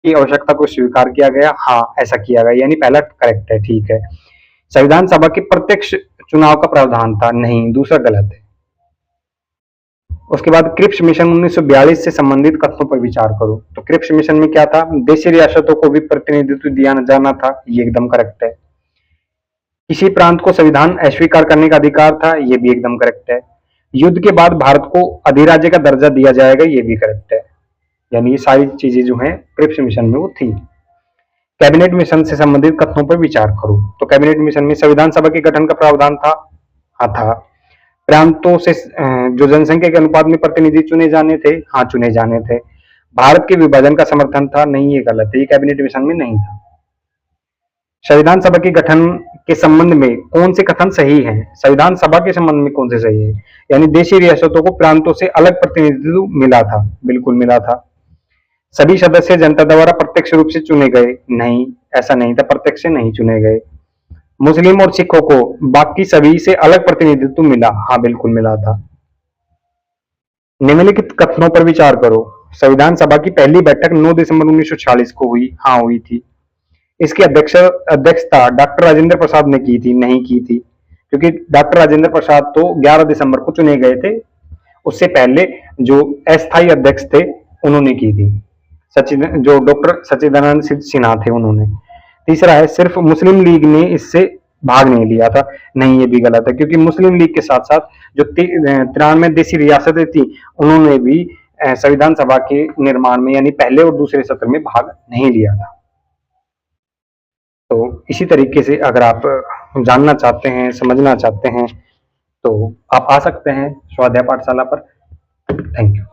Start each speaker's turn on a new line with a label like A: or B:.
A: की आवश्यकता को स्वीकार किया गया, हाँ ऐसा किया गया, यानी पहला करेक्ट है, ठीक है। संविधान सभा के प्रत्यक्ष चुनाव का प्रावधान था, नहीं, दूसरा गलत है। उसके बाद क्रिप्स मिशन 1942 से संबंधित कथनों पर विचार करो। तो क्रिप्स मिशन में क्या था, देशी रियासतों को भी प्रतिनिधित्व दिया जाना था, ये एकदम करेक्ट है। किसी प्रांत को संविधान अस्वीकार करने का अधिकार था, ये भी एकदम करेक्ट है। युद्ध के बाद भारत को अधिराज्य का दर्जा दिया जाएगा, ये भी करेक्ट है। यानी ये सारी चीजें जो हैं क्रिप्स मिशन में वो थी। कैबिनेट मिशन से संबंधित कथनों पर विचार करो। तो कैबिनेट मिशन में संविधान सभा के गठन का प्रावधान था, हाँ था। प्रांतों से जो जनसंख्या के अनुपात में प्रतिनिधि चुने जाने थे, हाँ चुने जाने थे। भारत के विभाजन का समर्थन था, नहीं ये गलत है, ये कैबिनेट मिशन में नहीं था। संविधान सभा के गठन के संबंध में कौन से कथन सही हैं? संविधान सभा के संबंध में कौन से सही है? यानी देशी रियासतों को प्रांतों से अलग प्रतिनिधित्व मिला था, बिल्कुल मिला था। सभी सदस्य जनता द्वारा प्रत्यक्ष रूप से चुने गए, नहीं ऐसा नहीं था, प्रत्यक्ष से नहीं चुने गए। मुस्लिम और सिखों को बाकी सभी से अलग प्रतिनिधित्व मिला, हाँ बिल्कुल मिला था। निम्नलिखित कथनों पर विचार करो। संविधान सभा की पहली बैठक 9 दिसंबर 1946 को हुई, हाँ हुई थी। इसकी अध्यक्षता डॉक्टर राजेंद्र प्रसाद ने की थी, नहीं की थी, क्योंकि डॉक्टर राजेंद्र प्रसाद तो 11 दिसंबर को चुने गए थे, उससे पहले जो अस्थायी अध्यक्ष थे उन्होंने की थी, जो डॉक्टर सच्चिदानंद सिन्हा थे उन्होंने। तीसरा है, सिर्फ मुस्लिम लीग ने इससे भाग नहीं लिया था, नहीं ये भी गलत है, क्योंकि मुस्लिम लीग के साथ साथ जो 93 देशी रियासतें थी उन्होंने भी संविधान सभा के निर्माण में यानी पहले और दूसरे सत्र में भाग नहीं लिया था। तो इसी तरीके से अगर आप जानना चाहते हैं, समझना चाहते हैं, तो आप आ सकते हैं स्वाध्याय पाठशाला पर। Thank you.